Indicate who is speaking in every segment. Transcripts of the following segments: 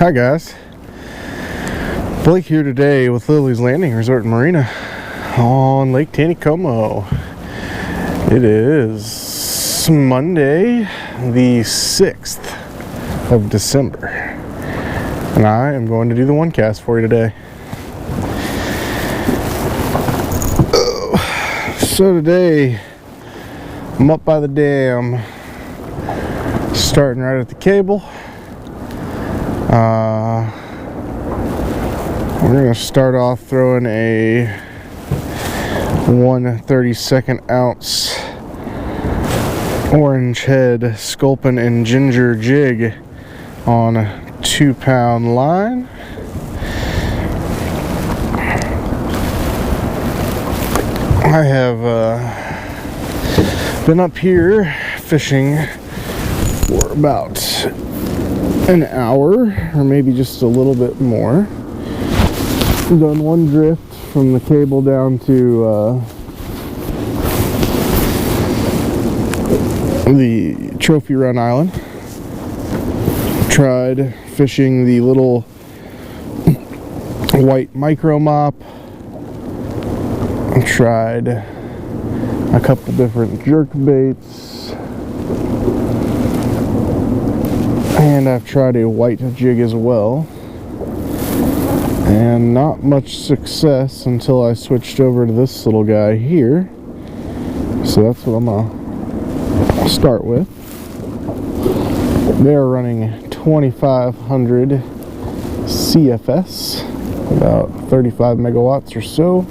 Speaker 1: Hi guys, Blake here today with Lilley's Landing Resort and Marina on Lake Taneycomo. It is Monday the 6th of December and I am going to do the one cast for you today. So today I'm up by the dam, starting right at the cable. We're going to start off throwing a 1/32 ounce orange head sculpin and ginger jig on a 2-pound line. I have been up here fishing for about an hour or maybe just a little bit more. Done one drift from the cable down to the Trophy Run Island. Tried fishing the little white micro mop. Tried a couple different jerk baits, and I've tried a white jig as well, and not much success until I switched over to this little guy here. So that's what I'm gonna start with. They're running 2500 CFS, about 35 megawatts or so.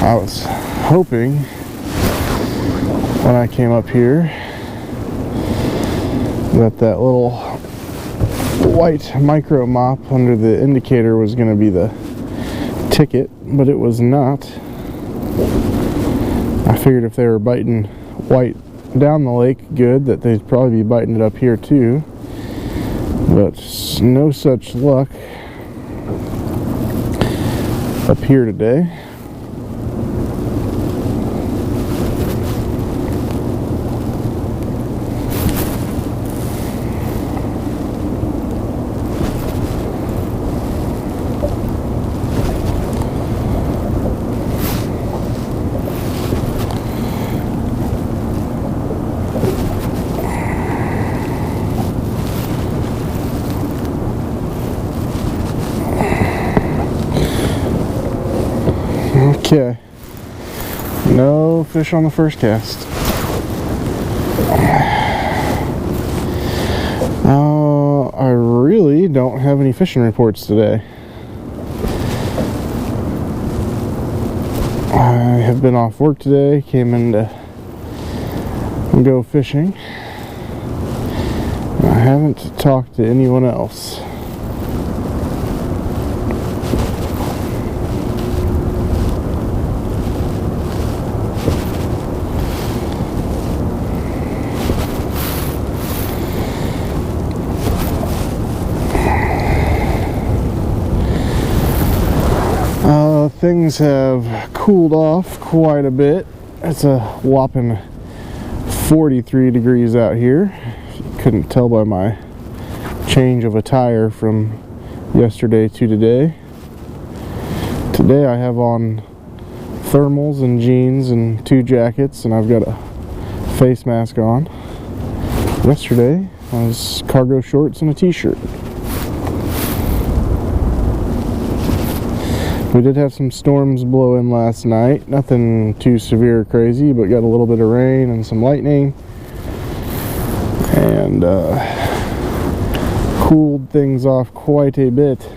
Speaker 1: I was hoping when I came up here that little white micro mop under the indicator was going to be the ticket, but it was not. I figured if they were biting white down the lake good, that they'd probably be biting it up here too, but no such luck up here today. Okay, no fish on the first cast. I really don't have any fishing reports today. I have been off work today, came in to go fishing. I haven't talked to anyone else. Things have cooled off quite a bit. It's a whopping 43 degrees out here. If you couldn't tell by my change of attire from yesterday to today. Today I have on thermals and jeans and 2 jackets, and I've got a face mask on. Yesterday I was cargo shorts and a t-shirt. We did have some storms blow in last night. Nothing too severe or crazy, but got a little bit of rain and some lightning. And cooled things off quite a bit.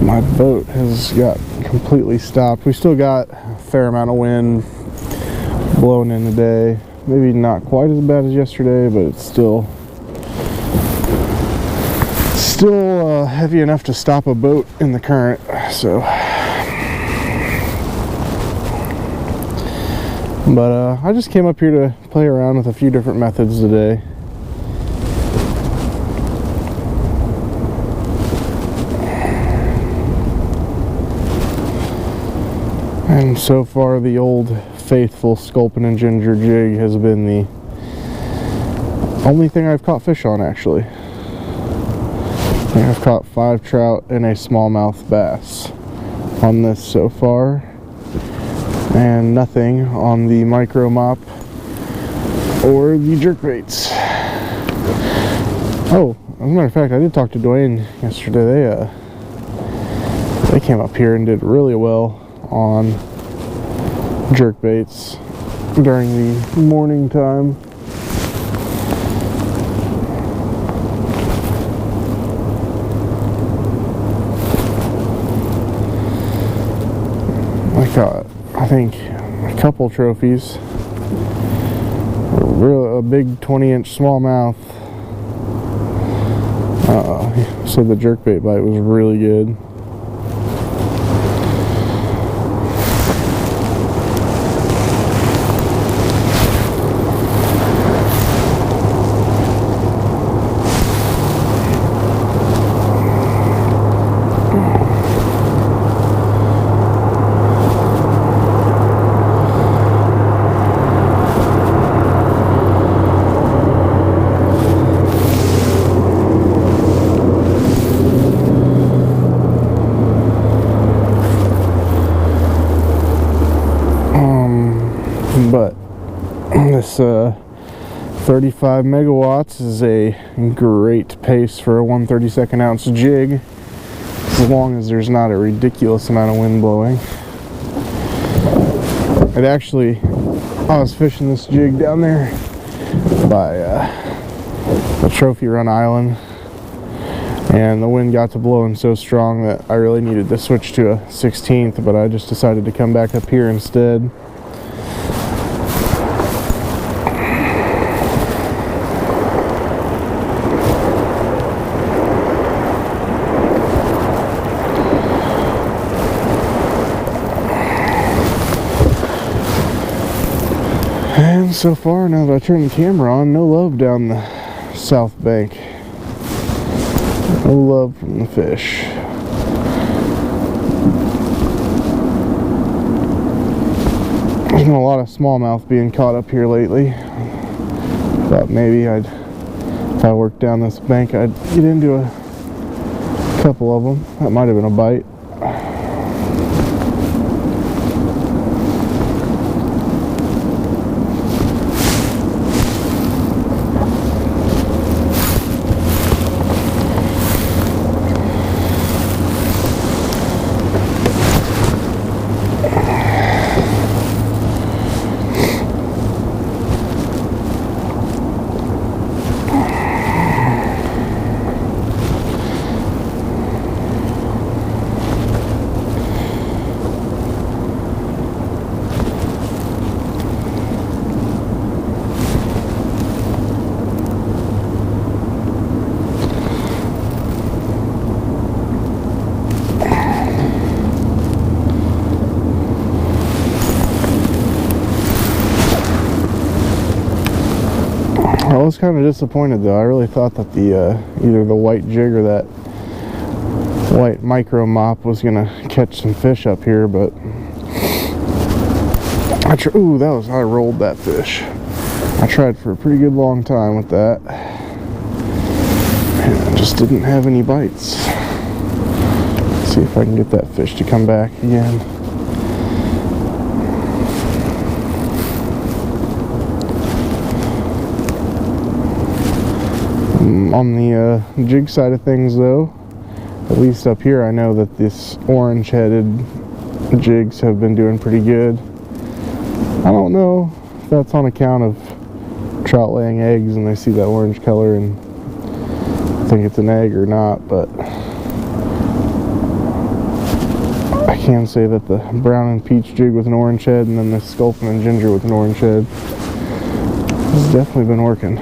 Speaker 1: My boat has got completely stopped. We still got a fair amount of wind blowing in today. Maybe not quite as bad as yesterday, but it's still heavy enough to stop a boat in the current. So But I just came up here to play around with a few different methods today. And so far the old faithful Sculpin and Ginger jig has been the only thing I've caught fish on, actually. I think I've caught 5 trout and a smallmouth bass on this so far, and nothing on the micro mop or the jerkbaits. Oh, as a matter of fact, I did talk to Dwayne yesterday. They came up here and did really well on jerkbaits during the morning time. I caught, I think, a couple trophies. A big 20-inch smallmouth. So the jerkbait bite was really good. But this 35 megawatts is a great pace for a 1/32 ounce jig, as long as there's not a ridiculous amount of wind blowing. It actually, I was fishing this jig down there by the Trophy Run Island, and the wind got to blowing so strong that I really needed to switch to a 16th, but I just decided to come back up here instead. And so far, now that I turn the camera on, no love down the south bank. No love from the fish. There's been a lot of smallmouth being caught up here lately. Thought maybe if I worked down this bank, I'd get into a couple of them. That might have been a bite. I was kind of disappointed though. I really thought that the either the white jig or that white micro mop was gonna catch some fish up here, but I rolled that fish. I tried for a pretty good long time with that, and I just didn't have any bites. Let's see if I can get that fish to come back again. On the jig side of things though, at least up here I know that this orange headed jigs have been doing pretty good. I don't know if that's on account of trout laying eggs and they see that orange color and think it's an egg or not, but I can say that the brown and peach jig with an orange head and then the Sculpin and Ginger with an orange head has definitely been working.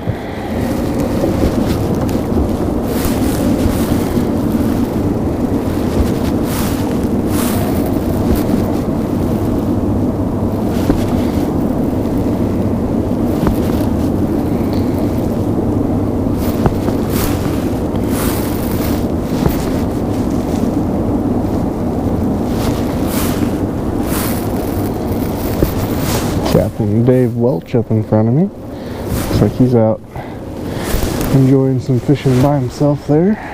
Speaker 1: from Dave Welch up in front of me. Looks like he's out enjoying some fishing by himself there.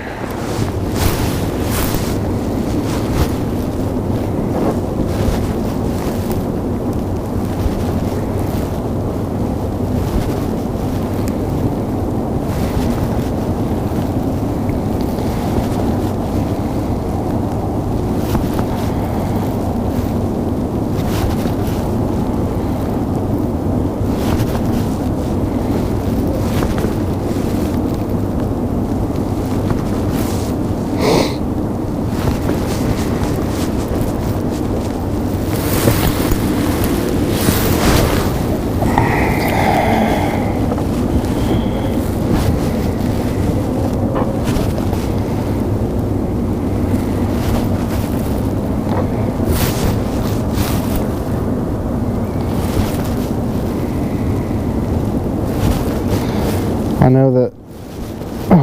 Speaker 1: I know that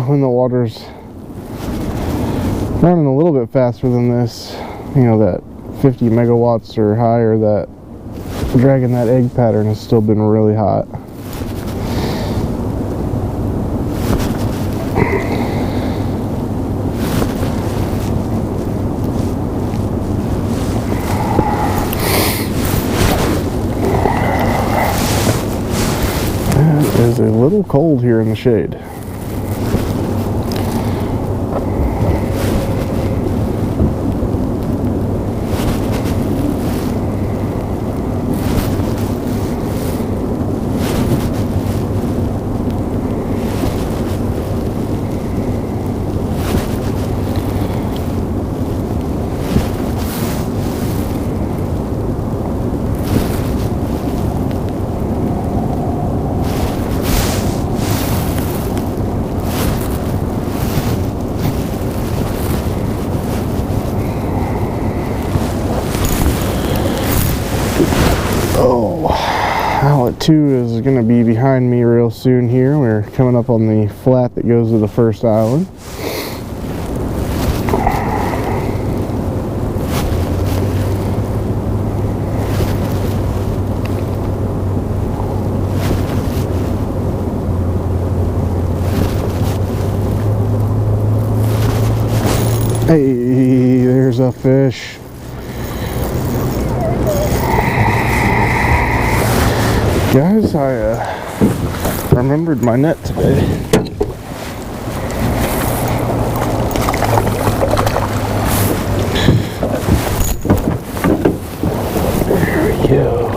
Speaker 1: when the water's running a little bit faster than this, you know, that 50 megawatts or higher, that dragging that egg pattern has still been really hot. It is a little cold here in the shade. Outlet 2 is going to be behind me real soon here. We're coming up on the flat that goes to the first island. Hey, there's a fish. Guys, I remembered my net today. There we go.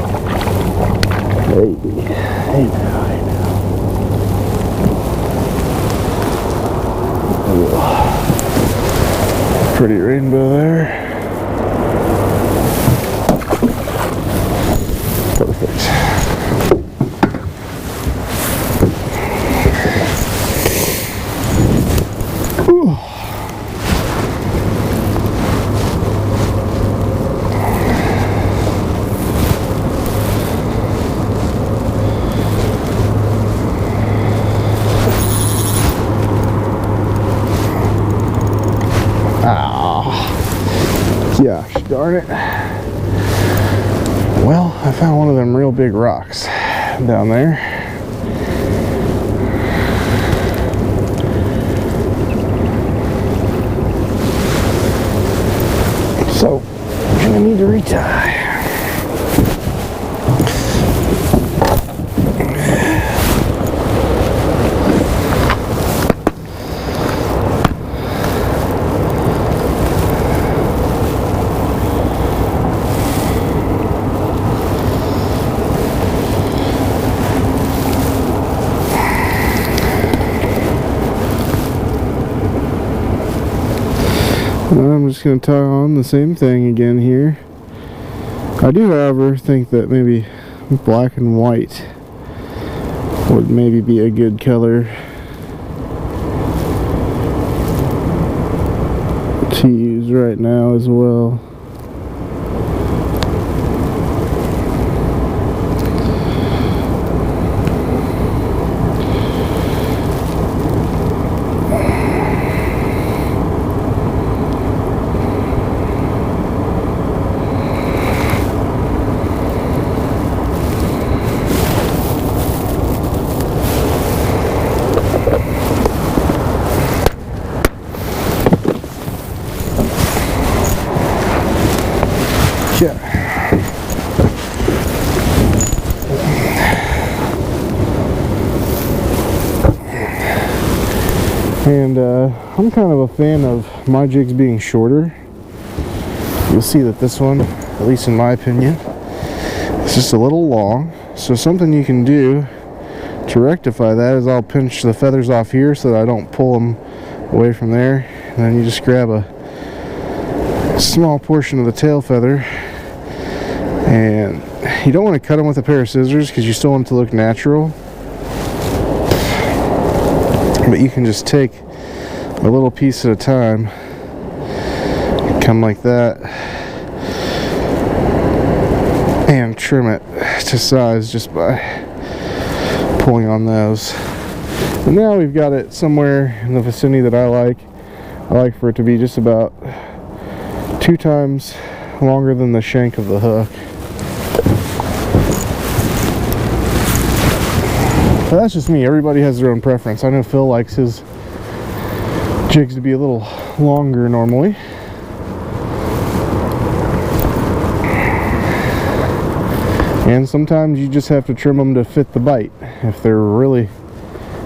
Speaker 1: Hey now. Oh, pretty rainbow there. Perfect. Gosh darn it. Well, I found one of them real big rocks down there. So, I'm gonna need to retie. I'm just going to tie on the same thing again here. I do, however, think that maybe black and white would maybe be a good color to use right now as well. Yeah. And I'm kind of a fan of my jigs being shorter. You'll see that this one, at least in my opinion, is just a little long. So something you can do to rectify that is I'll pinch the feathers off here so that I don't pull them away from there. And then you just grab a small portion of the tail feather, and you don't want to cut them with a pair of scissors because you still want it to look natural. But you can just take a little piece at a time, come like that, and trim it to size just by pulling on those. And now we've got it somewhere in the vicinity that I like. I like for it to be just about 2 times longer than the shank of the hook. But that's just me. Everybody has their own preference. I know Phil likes his jigs to be a little longer normally. And sometimes you just have to trim them to fit the bite. If they're really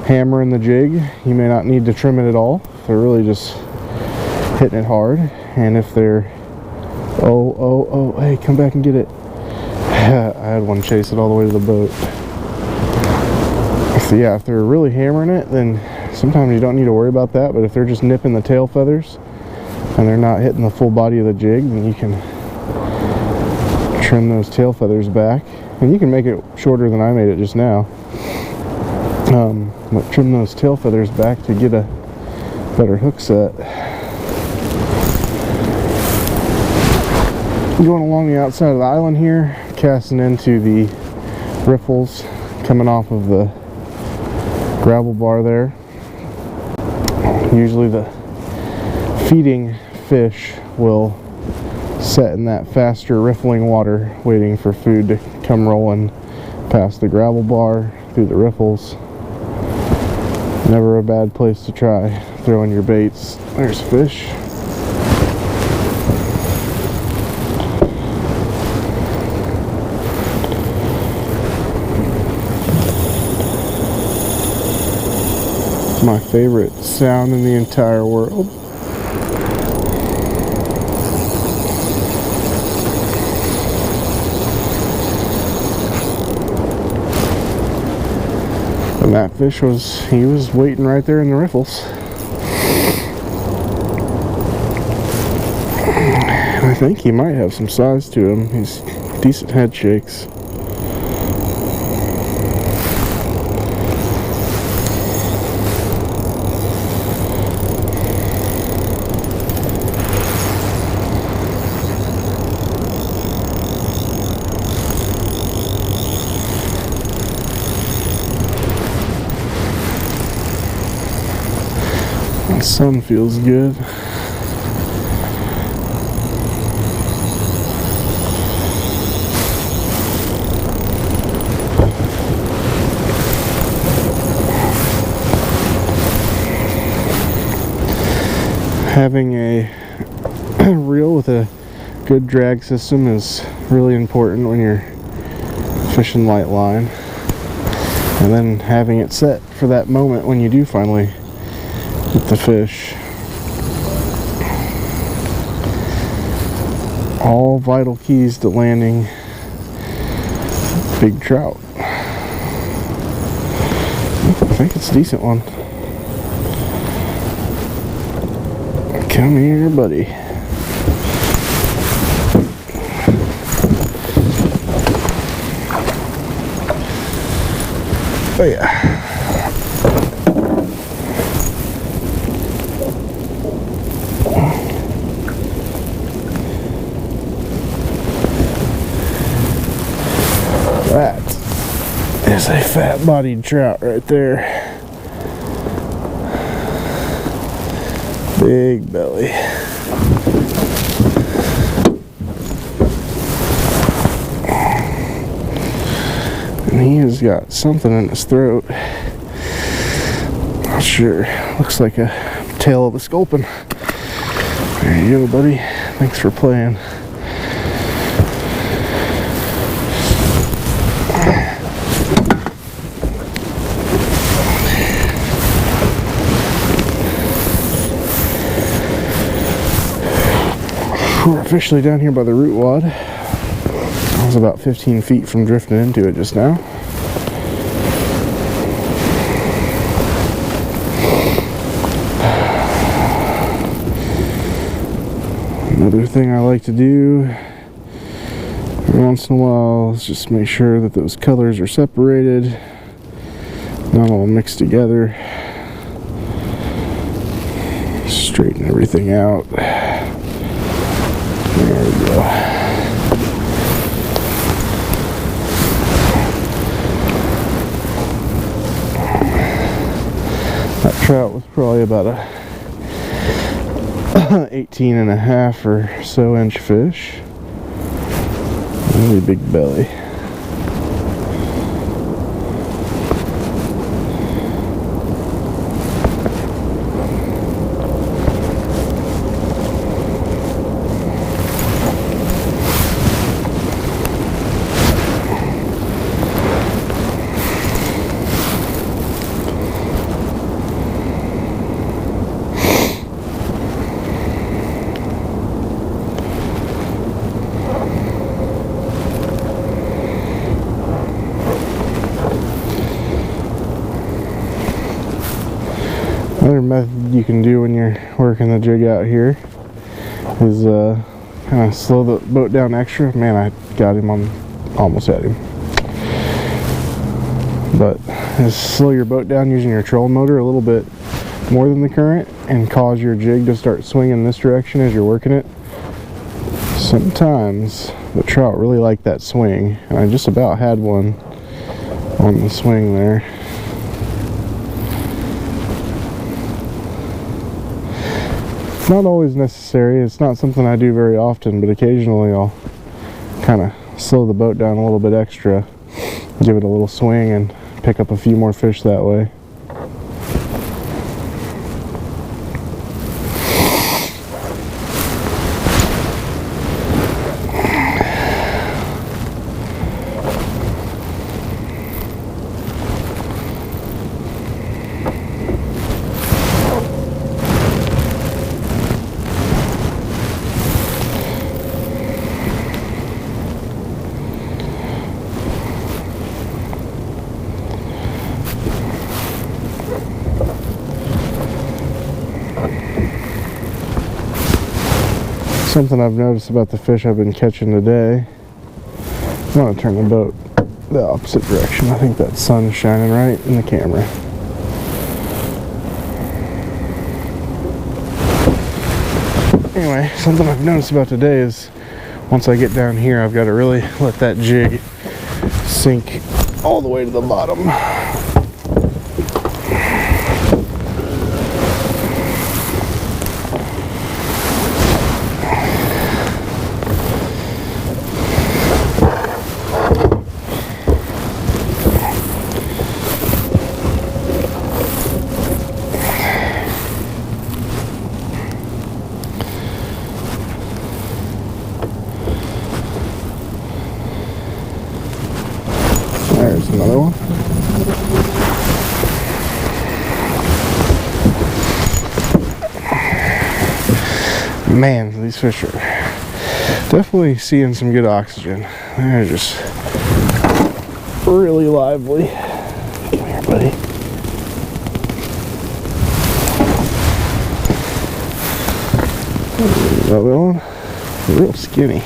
Speaker 1: hammering the jig, you may not need to trim it at all. If they're really just hitting it hard. And if they're, oh, hey, come back and get it. I had one chase it all the way to the boat. So yeah, if they're really hammering it, then sometimes you don't need to worry about that. But if they're just nipping the tail feathers and they're not hitting the full body of the jig, then you can trim those tail feathers back. And you can make it shorter than I made it just now. But trim those tail feathers back to get a better hook set. Going along the outside of the island here, casting into the riffles coming off of the gravel bar there. Usually the feeding fish will set in that faster riffling water, waiting for food to come rolling past the gravel bar, through the riffles. Never a bad place to try throwing your baits. There's fish. My favorite sound in the entire world. And that fish he was waiting right there in the riffles. And I think he might have some size to him. He's decent head shakes. The sun feels good. Having a reel with a good drag system is really important when you're fishing light line. And then having it set for that moment when you do finally with the fish. All vital keys to landing big trout. I think it's a decent one. Come here, buddy. Oh yeah. That is a fat-bodied trout right there. Big belly. And he has got something in his throat. Not sure. Looks like a tail of a sculpin. There you go, buddy. Thanks for playing. We're officially down here by the root wad. I was about 15 feet from drifting into it just now. Another thing I like to do every once in a while is just make sure that those colors are separated, not all mixed together. Straighten everything out. There we go. That trout was probably about a 18.5 or so inch fish. Really big belly. Another method you can do when you're working the jig out here is kind of slow the boat down extra. Man, I got him on, almost had him. But just slow your boat down using your trolling motor a little bit more than the current and cause your jig to start swinging this direction as you're working it. Sometimes the trout really like that swing, and I just about had one on the swing there. It's not always necessary. It's not something I do very often, but occasionally I'll kind of slow the boat down a little bit extra, give it a little swing, and pick up a few more fish that way. Something I've noticed about the fish I've been catching today. I'm going to turn the boat the opposite direction. I think that sun's shining right in the camera. Anyway, something I've noticed about today is once I get down here, I've got to really let that jig sink all the way to the bottom. There's another one. Man, these fish are definitely seeing some good oxygen. They're just really lively. Come here, buddy. That one, real skinny.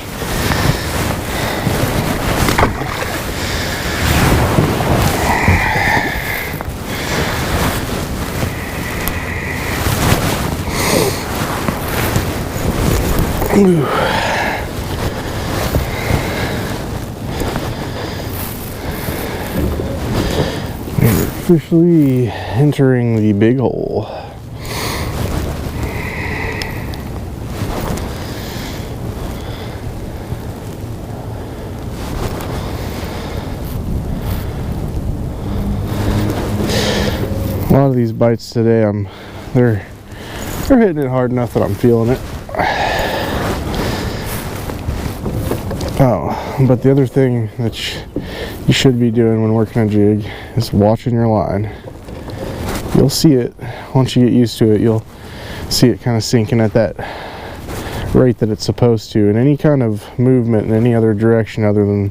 Speaker 1: Ooh. We're officially entering the big hole. A lot of these bites today, they're hitting it hard enough that I'm feeling it. Oh, but the other thing that you should be doing when working a jig is watching your line. You'll see it, once you get used to it, you'll see it kind of sinking at that rate that it's supposed to, and any kind of movement in any other direction other than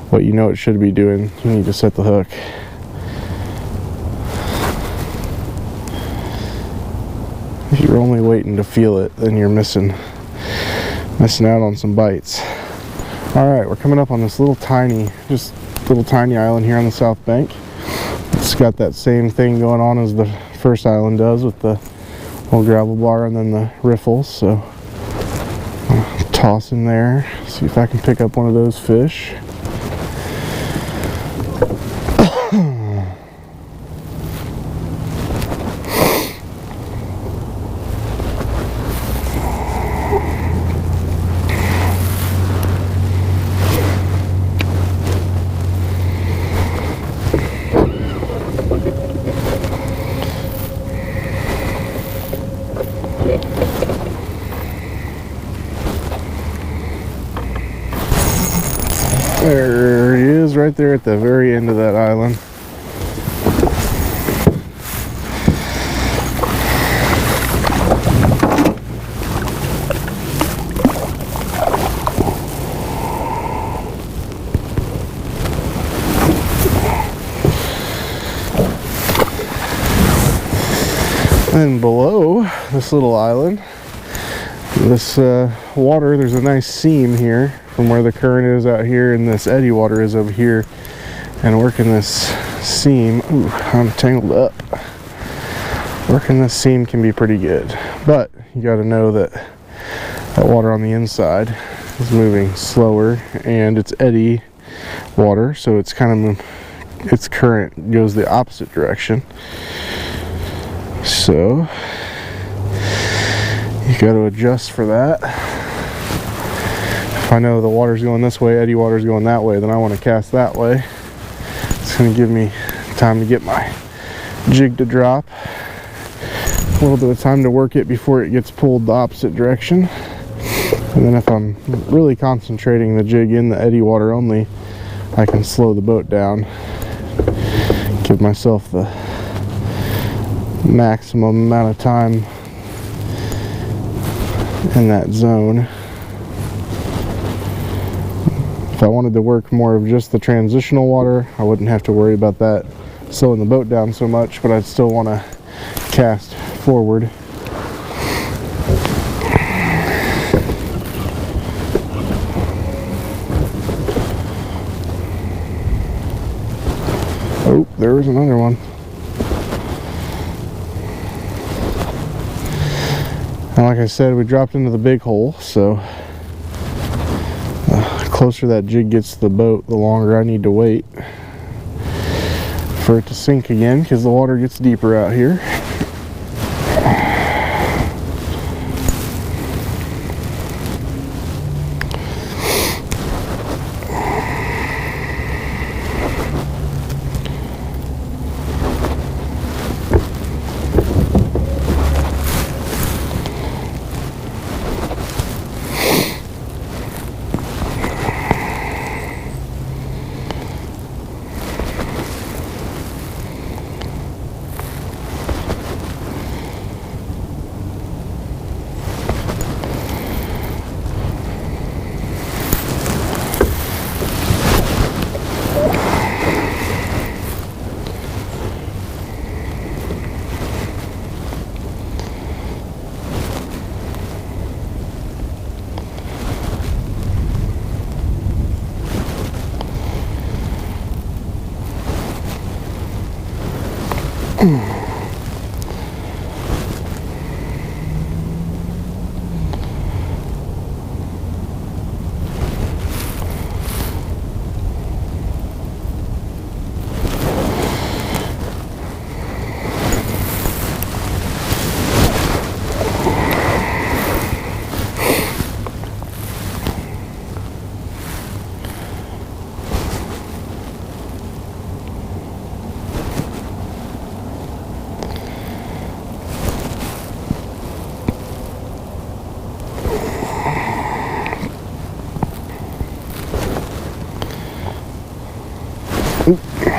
Speaker 1: what you know it should be doing, you need to set the hook. If you're only waiting to feel it, then you're missing out on some bites. Alright, we're coming up on this little tiny island here on the south bank. It's got that same thing going on as the first island does, with the little gravel bar and then the riffles. So I'll toss in there, see if I can pick up one of those fish. There he is, right there at the very end of that island. And below this little island, this water, there's a nice seam here from where the current is out here and this eddy water is over here, and working this seam, ooh, I'm tangled up. Working this seam can be pretty good, but you got to know that that water on the inside is moving slower, and it's eddy water, so it's kind of, its current goes the opposite direction. So you got to adjust for that. If I know the water's going this way, eddy water's going that way, then I want to cast that way. It's going to give me time to get my jig to drop, a little bit of time to work it before it gets pulled the opposite direction. And then if I'm really concentrating the jig in the eddy water only, I can slow the boat down, give myself the maximum amount of time in that zone. If I wanted to work more of just the transitional water, I wouldn't have to worry about that slowing the boat down so much, but I'd still want to cast forward. Oh, there was another one. And like I said, we dropped into the big hole, so the closer that jig gets to the boat, the longer I need to wait for it to sink again, because the water gets deeper out here.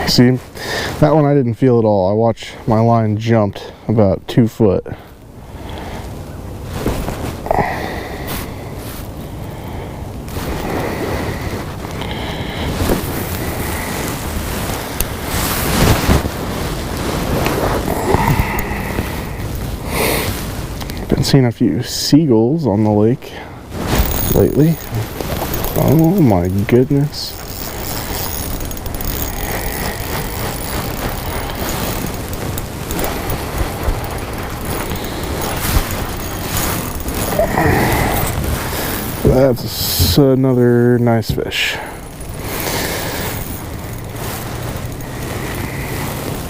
Speaker 1: See, that one I didn't feel at all. I watched my line jumped about 2 foot. Seen a few seagulls on the lake lately. Oh my goodness. That's another nice fish.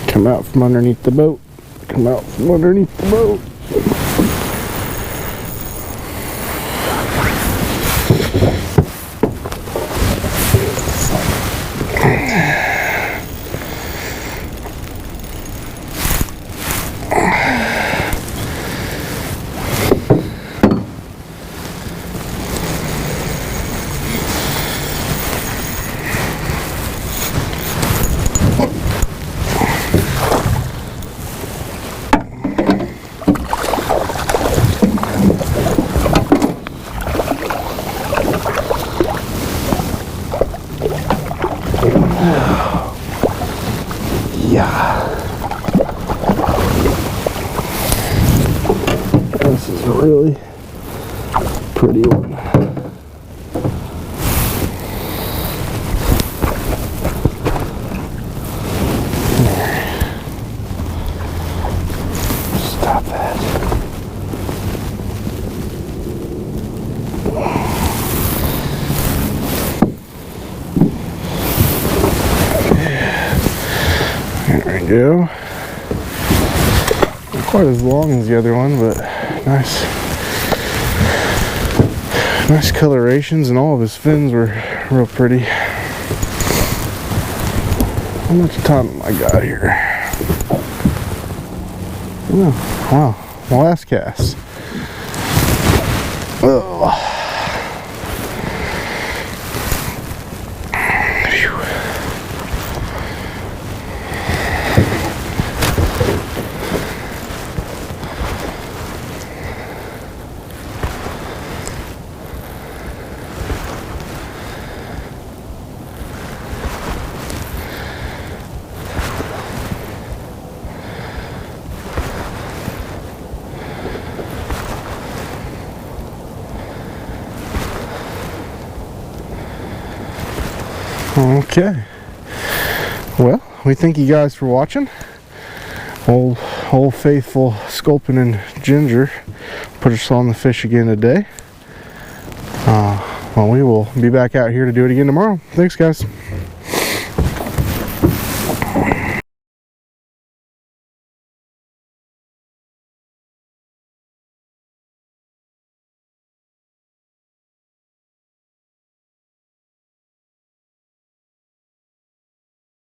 Speaker 1: Come out from underneath the boat. Come out from underneath the boat. Yeah. This is a really pretty one. Stop that. There we go. Not quite as long as the other one, but nice colorations, and all of his fins were real pretty. How much time have I got here? Oh, wow, my last cast. Oh. Okay, well, we thank you guys for watching. Old faithful Sculpin and Ginger put us on the fish again today. Well, we will be back out here to do it again tomorrow. Thanks, guys.